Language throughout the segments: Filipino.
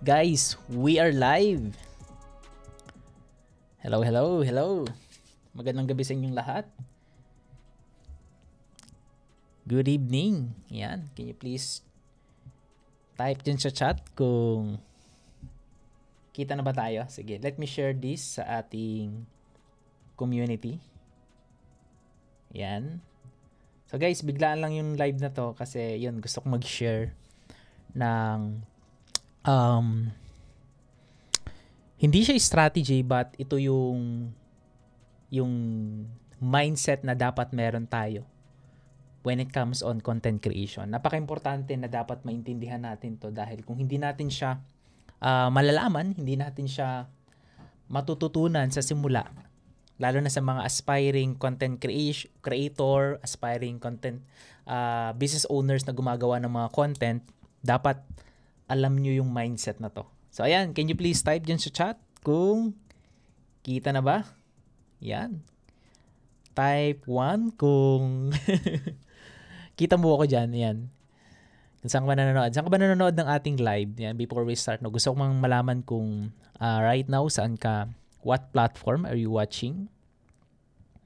Guys, we are live. Hello, hello, hello. Magandang gabi sa inyong lahat. Good evening. Yan, can you please type dyan sa chat kung kita na ba tayo? Sige, let me share this sa ating community. Yan. So guys, biglaan lang yung live na to kasi yun, gusto kong mag-share ng hindi siya strategy but ito yung mindset na dapat meron tayo when it comes on content creation. Napaka-importante na dapat maintindihan natin to dahil kung hindi natin siya malalaman, hindi natin siya matututunan sa simula, lalo na sa mga aspiring content creator, aspiring content business owners na gumagawa ng mga content, dapat alam nyo yung mindset na to. So ayan, can you please type dyan sa chat kung kita na ba? Yan. Type 1 kung kita mo ako dyan. Yan. Kung saan ka ba nanonood? Saan ka ba nanonood ng ating live? Yan, before we start. No? Gusto ko mang malaman kung right now saan ka, what platform are you watching?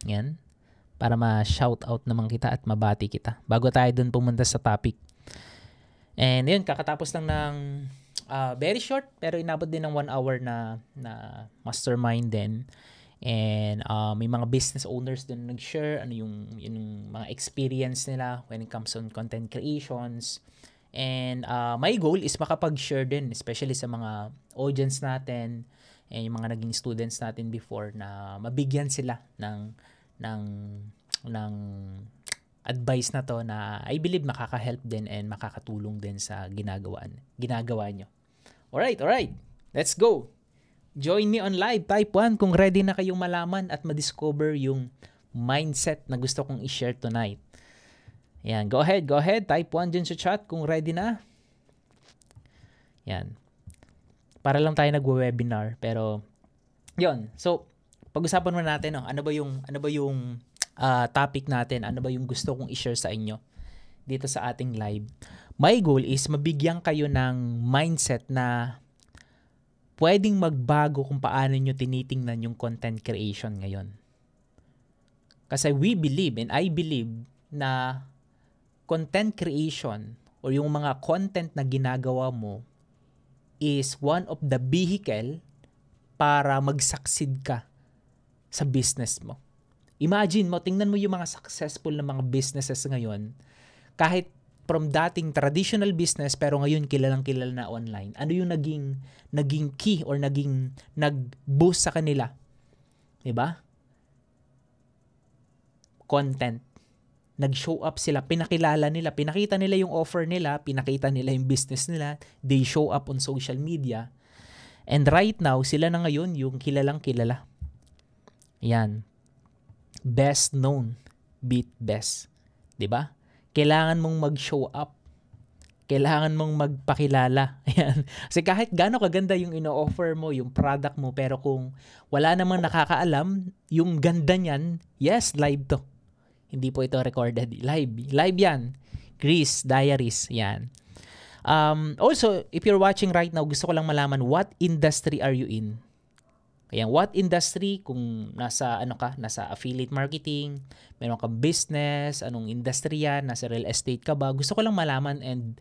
Yan. Para ma-shout out naman kita at mabati kita. Bago tayo dun pumunta sa topic. And yun, kakatapos lang ng very short pero inabot din ng 1 hour na mastermind din. And may mga business owners din nag-share ano yung mga experience nila when it comes on content creations. And my goal is makapag-share din, especially sa mga audience natin and yung mga naging students natin before, na mabigyan sila ng advice na to na I believe makaka-help din and makakatulong din sa ginagawa nyo. Alright. Let's go. Join me on live. Type 1 kung ready na kayong malaman at ma-discover yung mindset na gusto kong i-share tonight. Yan, go ahead. Type 1 dyan sa chat kung ready na. Yan. Para lang tayo nagwe-webinar, pero yon. So, pag-usapan muna natin, no? Ano ba yung topic natin? Ano ba yung gusto kong i-share sa inyo dito sa ating live? My goal is mabigyan kayo ng mindset na pwedeng magbago kung paano nyo tinitingnan yung content creation ngayon. Kasi we believe and I believe na content creation or yung mga content na ginagawa mo is one of the vehicle para mag-succeed ka sa business mo. Imagine mo, tingnan mo yung mga successful na mga businesses ngayon, kahit from dating traditional business pero ngayon kilalang-kilala na online. Ano yung naging key or nag-boost sa kanila? 'Di ba? Content. Nag-show up sila, pinakilala nila, pinakita nila yung offer nila, pinakita nila yung business nila, they show up on social media. And right now, sila na ngayon yung kilalang-kilala. Yan. Best known beat best. 'Di ba? Kailangan mong mag-show up. Kailangan mong magpakilala. Ayan. Kasi kahit gaano kaganda yung ino-offer mo, yung product mo, pero kung wala namang nakakaalam, yung ganda niyan, yes, live to. Hindi po ito recorded. Live yan. Chris Diaries. Yan. Also, if you're watching right now, gusto ko lang malaman, what industry are you in? Ayan, what industry, kung nasa affiliate marketing, meron kang business, anong industry yan, nasa real estate ka ba, gusto ko lang malaman. And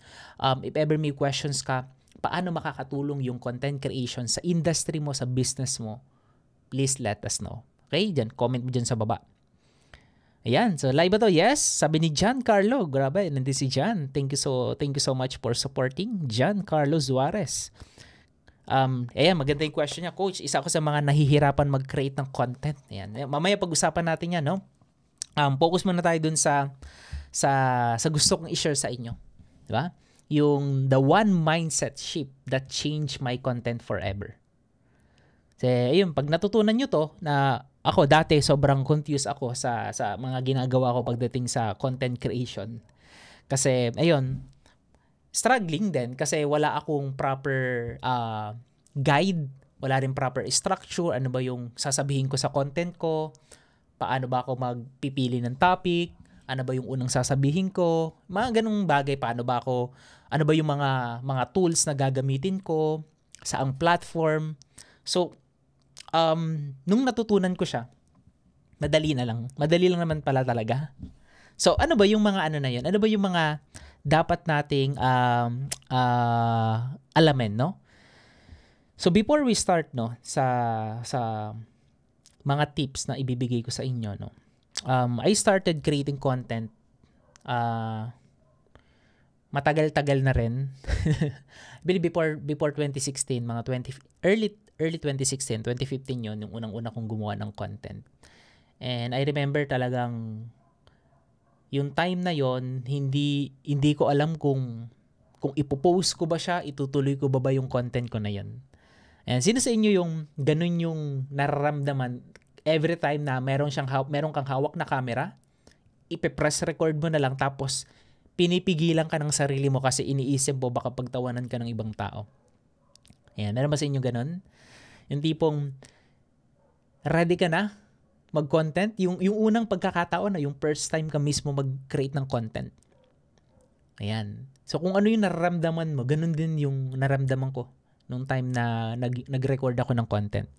if ever may questions ka, paano makakatulong yung content creation sa industry mo, sa business mo, please let us know. Okay, dyan, comment mo dyan sa baba. Ayan, so live ba to? Yes, sabi ni John Carlo, grabe, nandito si John. Thank you so much for supporting John Carlo Juarez. Ayan, maganda yung question niya. Coach, isa ako sa mga nahihirapan mag-create ng content. Ayan. Mamaya pag-usapan natin yan, no? Focus muna tayo dun sa gusto kong i-share sa inyo. Diba? Yung the one mindset shift that changed my content forever. Kasi, ayun, pag natutunan nyo to, na ako dati sobrang confused ako sa mga ginagawa ko pagdating sa content creation. Kasi, ayun, struggling din kasi wala akong proper guide, wala rin proper structure, ano ba yung sasabihin ko sa content ko, paano ba ako magpipili ng topic, ano ba yung unang sasabihin ko, mga ganung bagay, ano ba yung mga tools na gagamitin ko, saang platform. So, nung natutunan ko siya, madali na lang. Madali lang naman pala talaga. So, ano ba yung mga ano na yun? Ano ba yung mga dapat nating alamin, no? So, before we start, no, sa mga tips na ibibigay ko sa inyo, no, I started creating content matagal-tagal na rin. before 2016, mga early 2016, 2015 yon yung unang-una kong gumawa ng content. And I remember talagang yung time na yon, hindi ko alam kung ipopost ko ba siya, itutuloy ko ba yung content ko na yon. And sino sa inyo yung ganun yung nararamdaman every time na meron kang hawak na camera, ipe-press record mo na lang tapos pinipigilan ka ng sarili mo kasi iniisip mo baka pagtawanan ka ng ibang tao. Ayan, meron ba sa inyo ganun? Yung tipong ready ka na mag-content, yung unang pagkakataon na yung first time ka mismo mag-create ng content. Ayan. So kung ano yung nararamdaman mo, ganun din yung nararamdaman ko nung time na nag-record ako ng content.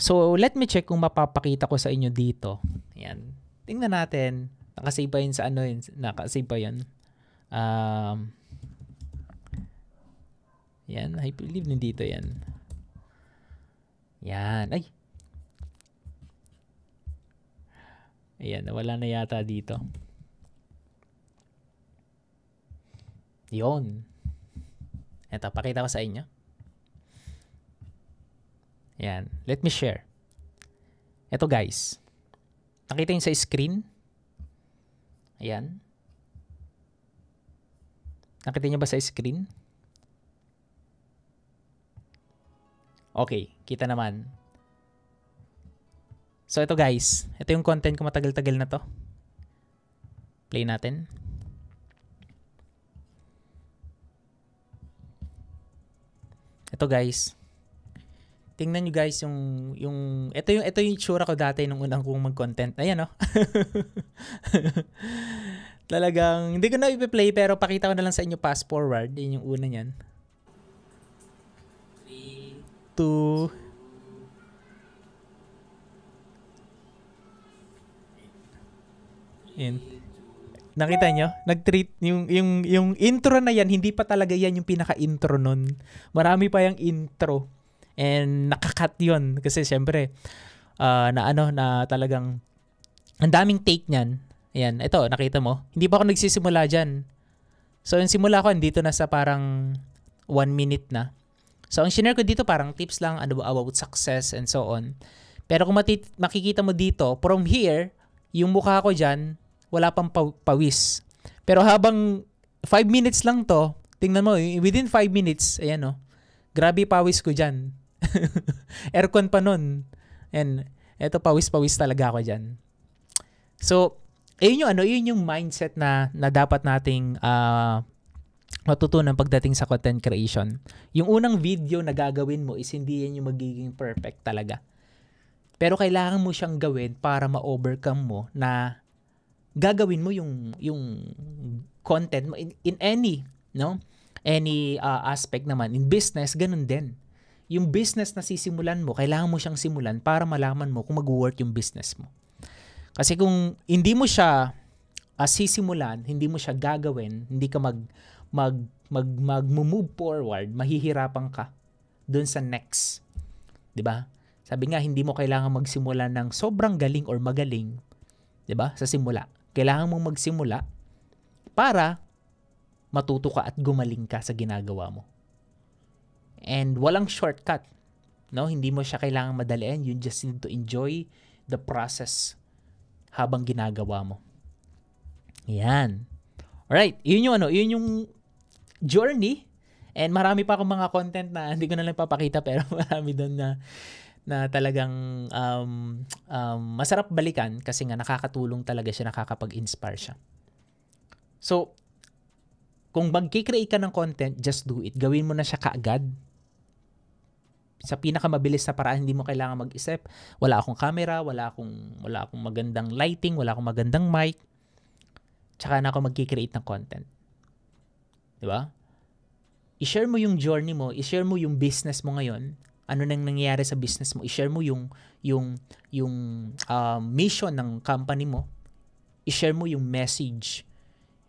So let me check kung mapapakita ko sa inyo dito. Ayan. Tingnan natin. Nakasave pa yun sa ano yun. Nakasave pa yun. Yan. I believe nandito yan. Yan. Ay. Ayan. Nawala na yata dito. Yun. Eto. Pakita ko sa inyo. Yan. Let me share. Eto guys. Nakita yun sa screen. Ayan. Nakita niyo ba sa screen? Okay, kita naman. So ito guys, ito yung content ko matagal-tagal na to. Play natin. Ito guys. Tingnan nyo guys ito yung itsura ko dati nung unang kong mag-content. Ayan oh. Talagang hindi ko na i-play pero pakita ko na lang sa inyo fast forward. Yun yung una niyan. 3, 2. Yan. Nakita nyo? Nag-treat yung intro na yan, hindi pa talaga yan yung pinaka-intro nun. Marami pa yung intro. And nakakat yun kasi syempre na talagang ang daming take niyan. Ayan, ito nakita mo. Hindi pa ako nagsisimula diyan. So yung simula ko dito na sa parang 1 minute na. So ang share ko dito parang tips lang about success and so on. Pero kung makikita mo dito, from here, yung mukha ko diyan, wala pang pawis. Pero habang 5 minutes lang to, tingnan mo, within 5 minutes, ayan oh. Grabe pawis ko diyan. Aircon pa nun. And eto pawis-pawis talaga ako dyan. So, yun yung mindset na dapat nating matutunan pagdating sa content creation. Yung unang video na gagawin mo is hindi yan yung magiging perfect talaga. Pero kailangan mo siyang gawin para ma-overcome mo na gagawin mo yung content mo in any aspect naman. In business, ganun din. Yung business na sisimulan mo, kailangan mo siyang simulan para malaman mo kung mag-work yung business mo. Kasi kung hindi mo siya sisimulan, hindi mo siya gagawin, hindi ka mag-move forward, mahihirapan ka dun sa next. 'Di ba? Sabi nga, hindi mo kailangan magsimula ng sobrang galing or magaling, 'di ba? Sa simula. Kailangan mong magsimula para matuto ka at gumaling ka sa ginagawa mo. And walang shortcut. No, hindi mo siya kailangang madalian. You just need to enjoy the process habang ginagawa mo. Yan. Alright, yun yung journey. And marami pa akong mga content na hindi ko na lang papakita pero marami doon na talagang masarap balikan kasi nga nakakatulong talaga siya, nakakapag-inspire siya. So, kung mag-create ka ng content, just do it. Gawin mo na siya kaagad. Sa pinakamabilis na paraan, hindi mo kailangan mag-isip. Wala akong camera, wala akong magandang lighting, wala akong magandang mic. Tsaka na ako mag-create ng content. 'Di ba? I-share mo yung journey mo, i-share mo yung business mo ngayon, ano nang nangyayari sa business mo, i-share mo yung mission ng company mo, i-share mo yung message,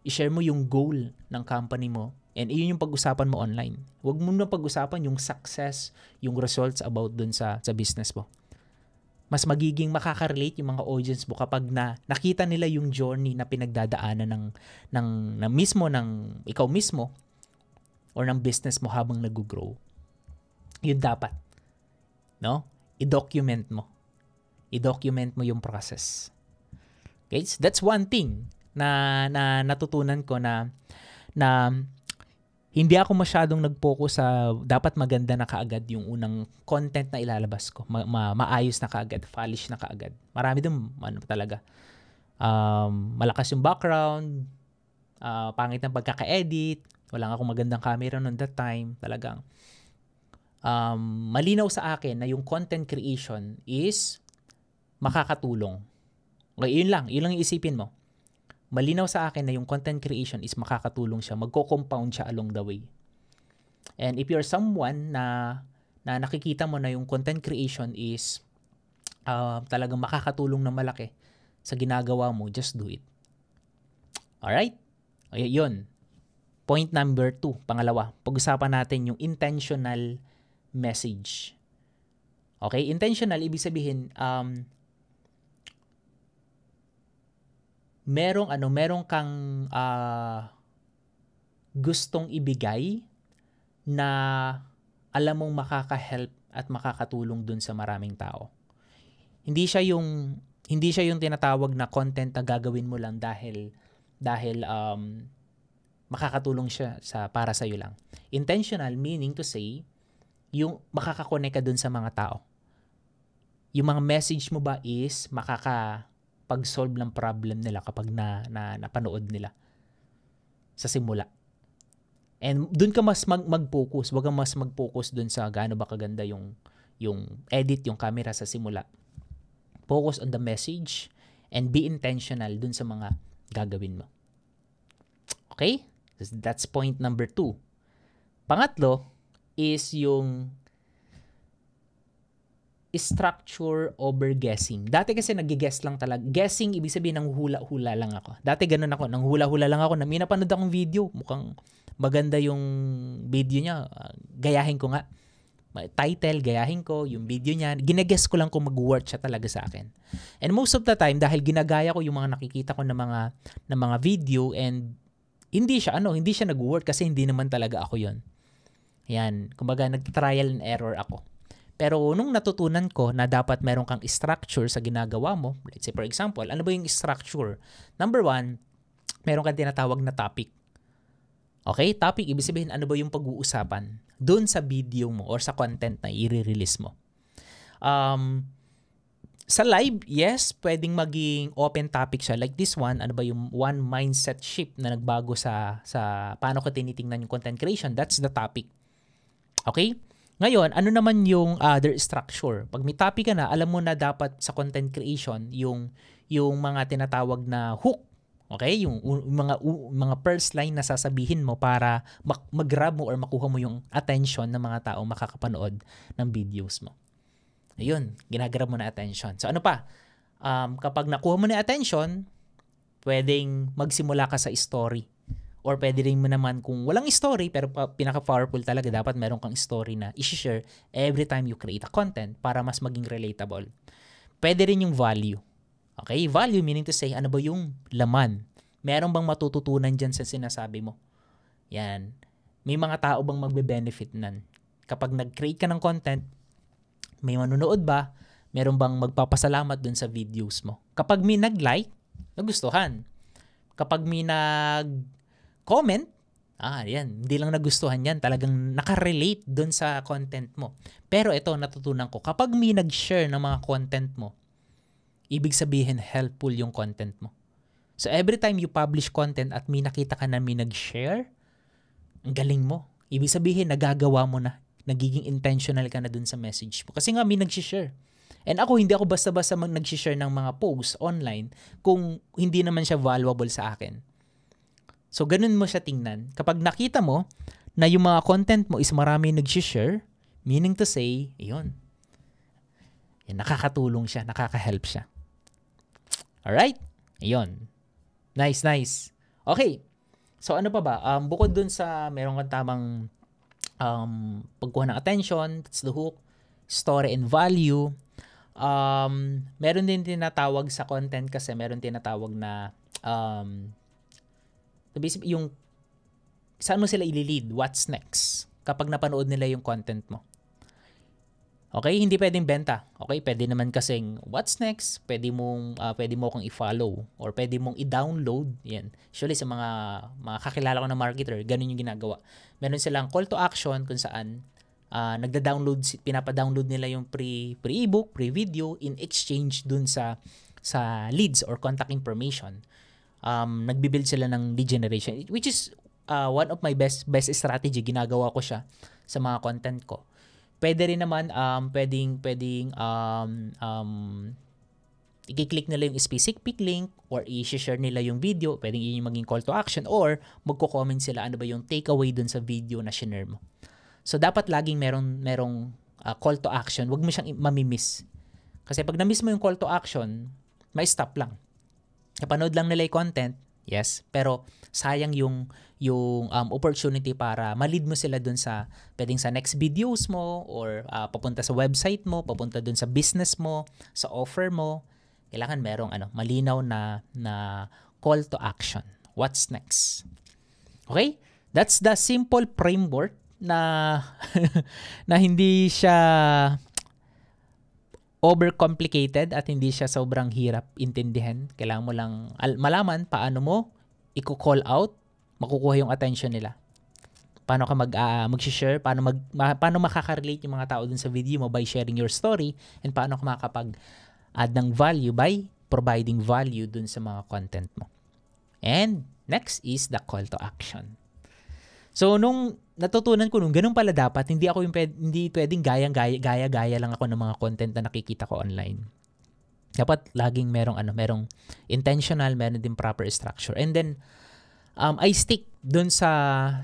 i-share mo yung goal ng company mo, and iyon yung pag-usapan mo online. Huwag mo na pag-usapan yung success, yung results about dun sa business mo. Mas magiging makaka-relate yung mga audience mo kapag nakita nila yung journey na pinagdadaanan ng mismo ng ikaw mismo or ng business mo habang nag-grow. Yun dapat. No? I-document mo. I-document mo yung process. Okay? So that's one thing na natutunan ko na hindi ako masyadong nag-focus sa dapat maganda na kaagad yung unang content na ilalabas ko. Maayos na kaagad, polish na kaagad. Marami dun, talaga. Malakas yung background, pangit ng pagkaka-edit, wala akong magandang camera noon that time. Talagang malinaw sa akin na yung content creation is makakatulong. Okay, yun lang yung isipin mo. Malinaw sa akin na yung content creation is makakatulong siya, magko-compound siya along the way. And if you're someone na nakikita mo na yung content creation is talagang makakatulong na malaki sa ginagawa mo, just do it. Alright? Yun. Point number 2, pangalawa. Pag-usapan natin yung intentional message. Okay? Intentional, ibig sabihin, merong kang gustong ibigay na alam mong makaka-help at makakatulong dun sa maraming tao. Hindi siya yung tinatawag na content na gagawin mo lang dahil makakatulong siya para sa iyo lang. Intentional meaning to say yung makaka-connect ka dun sa mga tao. Yung mga message mo ba is pag-solve ng problem nila kapag napanood nila sa simula. And doon ka mas mag-focus. Huwag kang mas mag-focus doon sa gaano ba kaganda yung edit, yung camera sa simula. Focus on the message and be intentional doon sa mga gagawin mo. Okay? That's point number 2. Pangatlo is yung structure over guessing. Dati kasi nag-guess lang talaga. Guessing, ibig sabihin nang hula-hula lang ako. Dati ganun ako. Nang hula-hula lang ako. May napanood akong video. Mukhang maganda yung video niya. Gayahin ko nga. Title, gayahin ko. Yung video niya. Gine-guess ko lang kung mag-work siya talaga sa akin. And most of the time, dahil ginagaya ko yung mga nakikita ko na mga video and hindi siya nag-work kasi hindi naman talaga ako yon. Yan. Kumbaga, nag-trial and error ako. Pero nung natutunan ko na dapat meron kang structure sa ginagawa mo, let's say for example, ano ba yung structure? Number 1, meron kang tinatawag na topic. Okay? Topic, ibig sabihin ano ba yung pag-uusapan doon sa video mo or sa content na i-release mo. Sa live, yes, pwedeng maging open topic siya. Like this one, ano ba yung one mindset shift na nagbago sa paano ko tinitingnan yung content creation? That's the topic. Okay? Ngayon, ano naman yung other structure? Pag may topic ka na, alam mo na dapat sa content creation, yung mga tinatawag na hook. Okay? Yung mga first line na sasabihin mo para mag-grab mo or makuha mo yung attention ng mga tao makakapanood ng videos mo. Ayun, ginagrab mo na attention. So ano pa? Kapag nakuha mo na attention, pwedeng magsimula ka sa story. Or pwede rin mo naman kung walang story, pero pinaka-powerful talaga, dapat meron kang story na i-share every time you create a content para mas maging relatable. Pwede rin yung value. Okay? Value meaning to say, ano ba yung laman? Meron bang matututunan dyan sa sinasabi mo? Yan. May mga tao bang magbe-benefit nan? Kapag nag-create ka ng content, may manunood ba? Meron bang magpapasalamat dun sa videos mo? Kapag may nag-like, nagustuhan. Kapag may nag-comment, yan, hindi lang nagustuhan yan. Talagang nakarelate dun sa content mo. Pero ito, natutunan ko, kapag may nag-share ng mga content mo, ibig sabihin helpful yung content mo. So every time you publish content at may nakita ka na may nag-share, ang galing mo. Ibig sabihin, nagagawa mo na. Nagiging intentional ka na dun sa message mo. Kasi nga may nag-share. And ako, hindi ako basta-basta nag-share ng mga posts online kung hindi naman siya valuable sa akin. So, ganun mo siya tingnan. Kapag nakita mo na yung mga content mo is marami nag-share, meaning to say, yun, nakakatulong siya, nakaka-help siya. Alright? Ayun. Nice, nice. Okay. So ano pa ba? Bukod dun sa meron kang tamang pagkuha ng attention, that's the hook, story and value. Meron din tinatawag sa content kasi meron tinatawag na yung saan mo sila ililid, what's next kapag napanood nila yung content mo. Okay, hindi pwedeng benta. Okay, pwede naman kasing what's next, pwede mo kang i-follow or pwede mong i-download. Yan. Usually sa mga kakilala ko na marketer, ganun yung ginagawa. Meron silang call to action kung saan pinapa-download nila yung pre-ebook, pre-video in exchange dun sa leads or contact information. Nagbi-build sila ng lead generation, which is one of my best strategy. Ginagawa ko siya sa mga content ko. Pwede rin naman pwedeng i-click nila yung specific link or i-share nila yung video. Pwedeng yun yung maging call to action or magko-comment sila ano ba yung takeaway dun sa video na share mo. So dapat laging merong call to action. Huwag mo siyang mamimiss. Kasi pag na-miss mo yung call to action, may stop lang. Napanood lang nila yung content, yes, pero sayang yung opportunity para ma-lead mo sila dun sa pwedeng sa next videos mo or papunta sa website mo, papunta dun sa business mo, sa offer mo. Kailangan merong malinaw na call to action. What's next? Okay? That's the simple framework na na hindi siya overcomplicated at hindi siya sobrang hirap intindihan. Kailangan mo lang malaman paano mo i-call out, makukuha yung attention nila. Paano ka mag-share, paano makaka-relate yung mga tao dun sa video mo by sharing your story, and paano ka makakapag-add ng value by providing value dun sa mga content mo. And next is the call to action. So nung natutunan ko ganun pala dapat, hindi pwedeng gaya lang ako ng mga content na nakikita ko online. Dapat laging merong intentional, meron din proper structure. And then I stick dun sa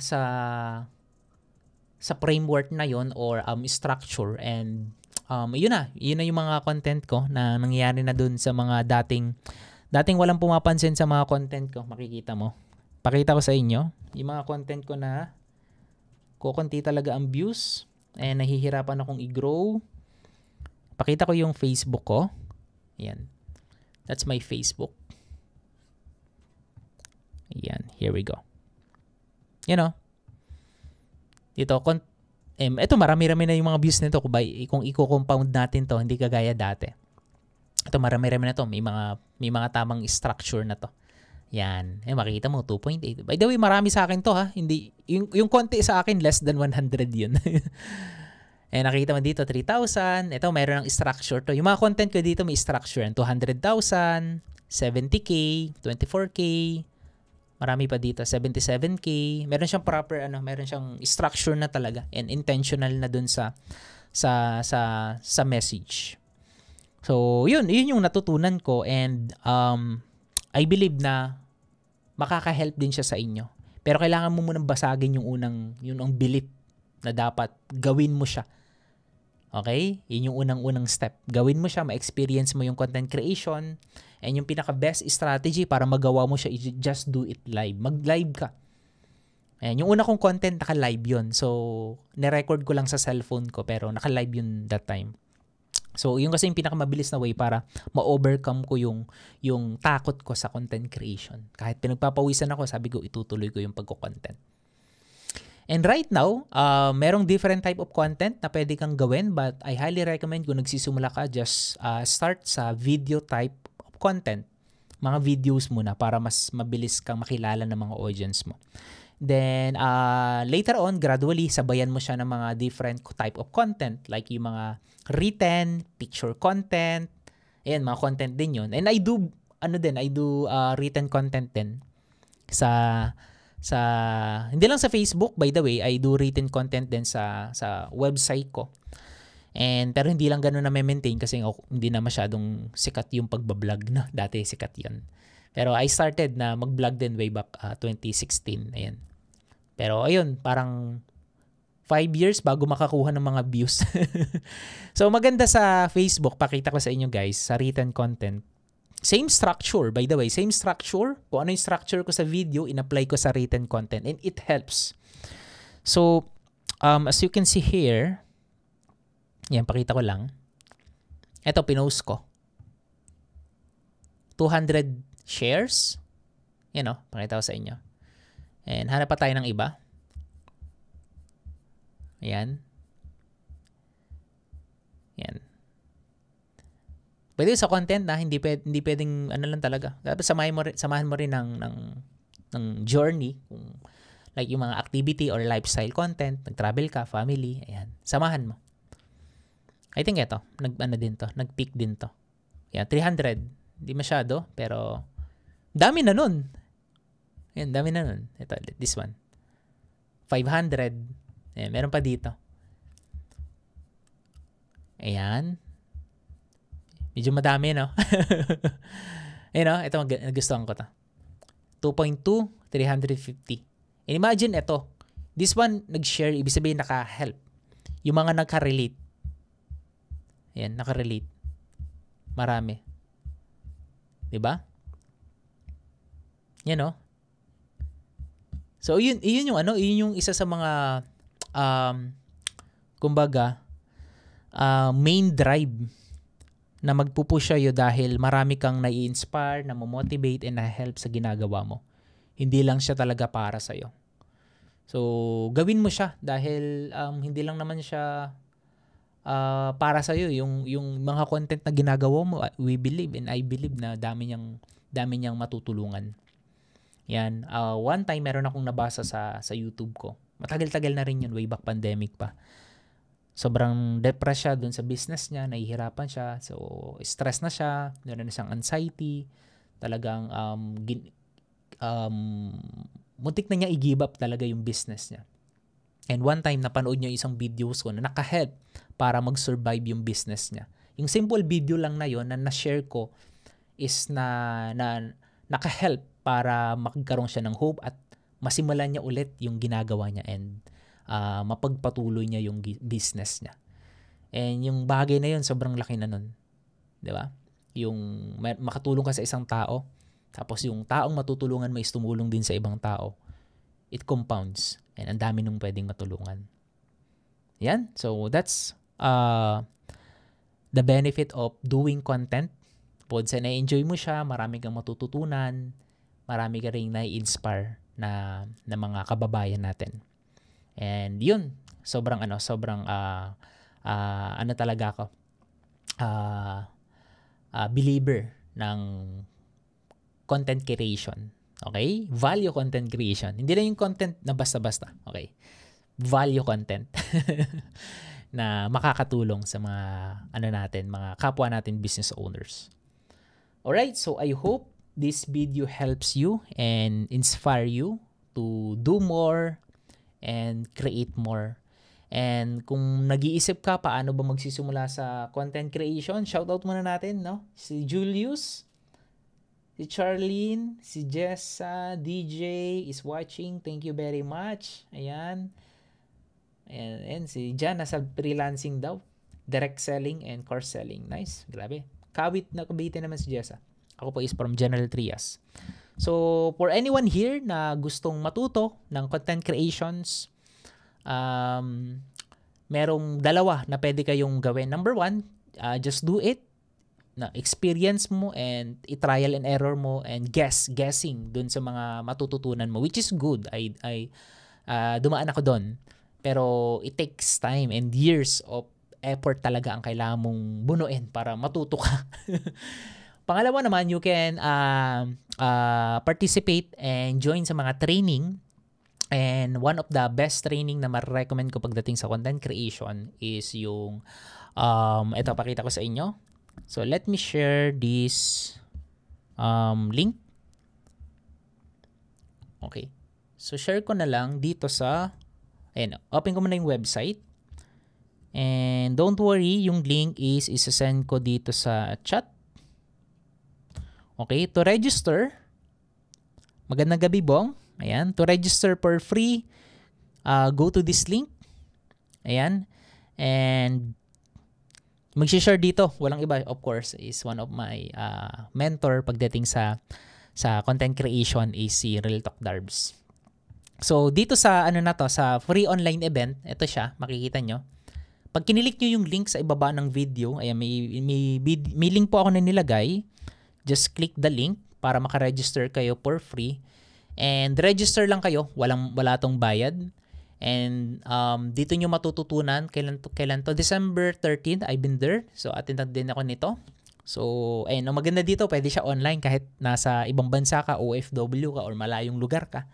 framework na yon or structure, and yun na yung mga content ko na nangyayari na dun sa mga dating walang pumapansin sa mga content ko. Makikita mo. Pakita ko sa inyo yung mga content ko na kukunti talaga ang views and nahihirapan akong i-grow. Pakita ko yung Facebook ko. Yan. That's my Facebook. Yan. Here we go. Dito, ito marami-rami na yung mga views nito kung i-compound natin to, hindi kagaya dati. Ito marami-rami na to, may mga tamang structure na to. Yan. Makikita mo 2.8. By the way, marami sa akin to ha. Hindi yung konti sa akin less than 100 yun. Nakita mo dito 3,000. Ito mayroon ng structure to. Yung mga content ko dito may structure. 200,000, 70K, 24K. Marami pa dito, 77K. Meron siyang proper meron siyang structure na talaga and intentional na dun sa message. So, yun yung natutunan ko, and I believe na makaka-help din siya sa inyo. Pero kailangan mo munang basagin yung ang belief na dapat gawin mo siya. Okay? Yun yung unang step. Gawin mo siya, ma-experience mo yung content creation, and yung pinaka-best strategy para magawa mo siya, just do it live. Mag-live ka. Ayan, yung una kong content, naka-live yun. So, nirecord ko lang sa cellphone ko, pero naka-live yun that time. So, yung kasi yung pinakamabilis na way para ma-overcome ko yung takot ko sa content creation. Kahit pinagpapawisan ako, sabi ko, itutuloy ko yung pagko-content. And right now, merong different type of content na pwede kang gawin, but I highly recommend kung nagsisimula ka, just start sa video type of content. Mga videos muna para mas mabilis kang makilala ng mga audience mo. Then, later on, gradually, sabayan mo siya ng mga different type of content, like yung mga written, picture content, ayan, mga content din yun. And I do written content din sa hindi lang sa Facebook, by the way, I do written content din sa website ko. Pero hindi lang gano'n na maintain kasi hindi na masyadong sikat yung pagbablog na. Dati sikat yun. Pero I started na mag-vlog din way back 2016. Ayan. Pero ayun, parang 5 years bago makakuha ng mga views. So maganda sa Facebook, pakita ko sa inyo guys, sa written content. Same structure, by the way, same structure. Kung ano yung structure ko sa video, in-apply ko sa written content and it helps. So, as you can see here, yan, pakita ko lang. Ito, pinost ko. 200 shares. Yan o, pakita ko sa inyo. And hanap pa tayo ng iba. Ayan. Yan. Pwede sa content na hindi pwedeng ano lang talaga. Dapat samahan mo rin ng journey, kung like yung mga activity or lifestyle content, nag-travel ka, family, ayan. Samahan mo. I think ito, nag-peak din to. Yeah, 300. Hindi masyado, pero dami na nun. Ayan, dami na nun. Ito, this one. 500. Ayan, meron pa dito. Ayan. Medyo madami, no? Ayun, no? Ito, nagustuhan ko to. 2.2, 350. And imagine ito. This one, nag-share, ibig sabihin naka-help. Yung mga naka-relate. Ayan, naka-relate. Marami. Diba? Yan, no? So, yun yung ano, yun yung isa sa mga, kumbaga, main drive na magpupush sa'yo dahil marami kang nai-inspire, na motivate and na-help sa ginagawa mo. Hindi lang siya talaga para sa'yo. So, gawin mo siya dahil hindi lang naman siya para sa'yo. Yung mga content na ginagawa mo, we believe and I believe na dami niyang matutulungan. Yan. One time, meron akong nabasa sa YouTube ko. Matagal-tagal na rin yun, way back pandemic pa. Sobrang depressed siya dun sa business niya, nahihirapan siya, so stress na siya, meron na siyang anxiety, talagang muntik na niya i-give up talaga yung business niya. And one time, napanood niya isang videos ko na naka-help para mag-survive yung business niya. Yung simple video lang na yon na na-share ko is na naka-help para magkaroon siya ng hope at masimulan niya ulit yung ginagawa niya and mapagpatuloy niya yung business niya. And yung bagay na yun, sobrang laki na nun. Di ba? Yung makatulong ka sa isang tao, tapos yung taong matutulungan mo is tumulong din sa ibang tao. It compounds. And ang dami nung pwedeng matulungan. Yan. So, that's the benefit of doing content. Pod sa na-enjoy mo siya, marami kang matututunan, marami ka rin na-inspire na mga kababayan natin. And yun, sobrang talaga ako, believer ng content creation. Okay? Value content creation. Hindi lang yung content na basta-basta. Okay? Value content na makakatulong sa mga kapwa natin business owners. Alright, so I hope this video helps you and inspire you to do more and create more. And kung nag-iisip ka paano ba magsisimula sa content creation, shoutout muna natin, no? Si Julius, si Charlene, si Jessa, DJ is watching. Thank you very much. Ayan. And si Jan, nasa freelancing daw. Direct selling and course selling. Nice. Grabe. Kawit na Cavite naman si Jessa. Ako po is from General Trias. So, for anyone here na gustong matuto ng content creations, merong dalawa na pwede kayong gawin. Number one, just do it. Na experience mo and i-trial and error mo and guessing dun sa mga matututunan mo, which is good. Dumaan ako dun. Pero it takes time and years of effort talaga ang kailangan mong bunuin para matuto ka. Pangalawa naman, you can participate and join sa mga training. And one of the best training na ma-recommend ko pagdating sa content creation is yung, ito pakita ko sa inyo. So let me share this link. Okay. So share ko na lang dito sa, ayan, open ko muna yung website. And don't worry, yung link is isa-send ko dito sa chat. Okay, to register, magandang gabi Bong. Ayan, to register for free, go to this link. Ayan. And mag-share dito, walang iba, of course, is one of my mentor pagdating sa content creation is si Real Talk Darbs. So dito sa sa free online event, ito siya, makikita nyo. Pag kinilik nyo yung link sa ibaba ng video, ayan, may link po ako na nilagay. Just click the link para makaregister kayo for free. And register lang kayo, wala tong bayad. And dito nyo matututunan kailan to December 13th, I've been there. So attend din ako nito. So ayun, ang maganda dito, pwede siya online kahit nasa ibang bansa ka, OFW ka, or malayong lugar ka.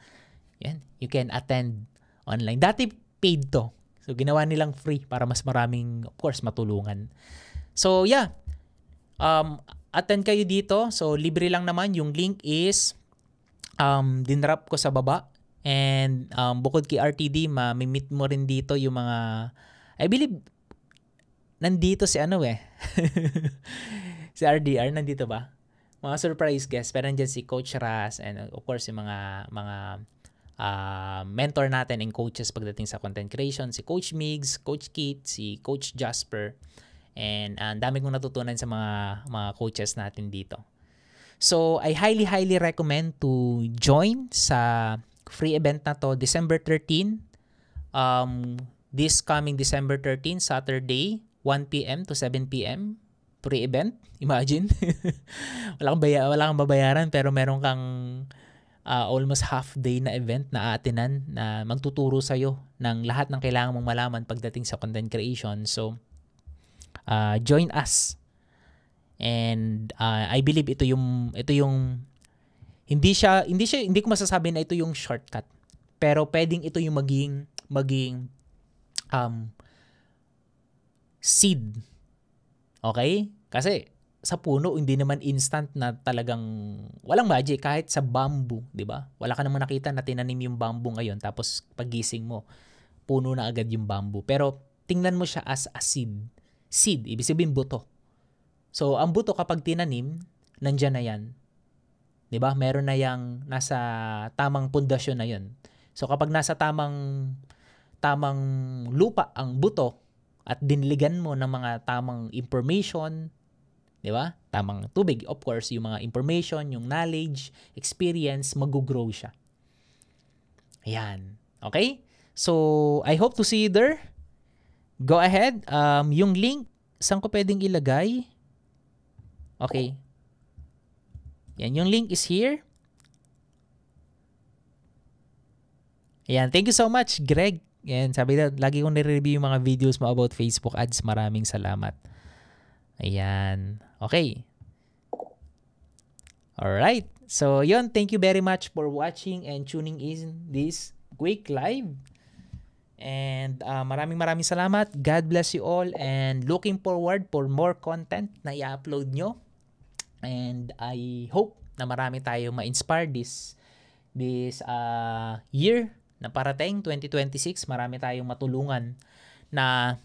Yan, you can attend online. Dati paid to. So ginawa nilang free para mas maraming, of course, matulungan. So yeah, attend kayo dito. So libre lang naman. Yung link is dinrap ko sa baba. And bukod kay RTD, ma-meet mo rin dito yung mga, I believe, nandito si si RDR, nandito ba? Mga surprise guests. Pero nandyan si Coach Raz and of course yung mga mentor natin and coaches pagdating sa content creation. Si Coach Migs, Coach Kit, si Coach Jasper. And ang dami kong natutunan sa mga coaches natin dito. So, I highly recommend to join sa free event na to December 13. This coming December 13, Saturday, 1 p.m. to 7 p.m. Free event. Imagine. wala kang babayaran pero meron kang almost half day na event na aatinan na magtuturo sa'yo ng lahat ng kailangan mong malaman pagdating sa content creation. So, join us. And I believe ito yung hindi ko masasabi na ito yung shortcut. Pero pwedeng ito yung maging seed. Okay? Kasi sa puno hindi naman instant na talagang walang magic kahit sa bamboo, 'di ba? Wala ka naman nakita na tinanim yung bamboo ngayon tapos pagising mo puno na agad yung bamboo. Pero tingnan mo siya as a seed. Seed, ibig sabihin buto. So ang buto kapag tinanim, nandiyan na 'yan. 'Di ba? Meron na yang nasa tamang pundasyon na 'yon. So kapag nasa tamang lupa ang buto at diniligan mo ng mga tamang information, 'di ba? Tamang tubig, of course, yung mga information, yung knowledge, experience, mag-grow siya. Ayan. Okay? So I hope to see you there. Go ahead. Yung link, saan ko pwedeng ilagay? Okay. Yan, yung link is here. Ayan, thank you so much, Greg. Yan, sabi na, lagi kong nire-review yung mga videos mo about Facebook ads. Maraming salamat. Ayan. Okay. Alright. So, yun, thank you very much for watching and tuning in this quick live. And maraming salamat. God bless you all and looking forward for more content na i-upload nyo. And I hope na marami tayong ma-inspire this year na parating, 2026. Marami tayong matulungan na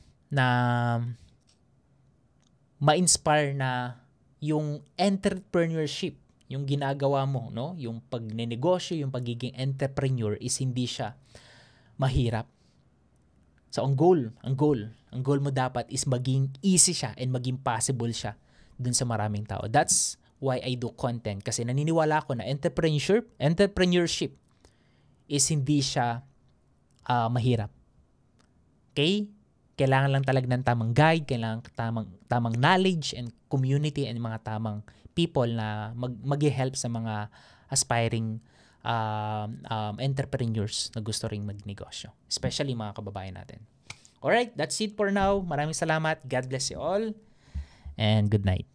ma-inspire na yung entrepreneurship, yung ginagawa mo, no? Yung pagnenegosyo, yung pagiging entrepreneur is hindi siya mahirap. So ang goal mo dapat is maging easy siya and maging possible siya dun sa maraming tao. That's why I do content. Kasi naniniwala ako na entrepreneurship is hindi siya mahirap. Okay? Kailangan lang talaga ng tamang guide, kailangan tamang knowledge and community and mga tamang people na mag-help sa mga aspiring entrepreneurs na gusto ring magnegosyo. Especially mga kababayan natin. Alright, that's it for now. Maraming salamat. God bless you all. And good night.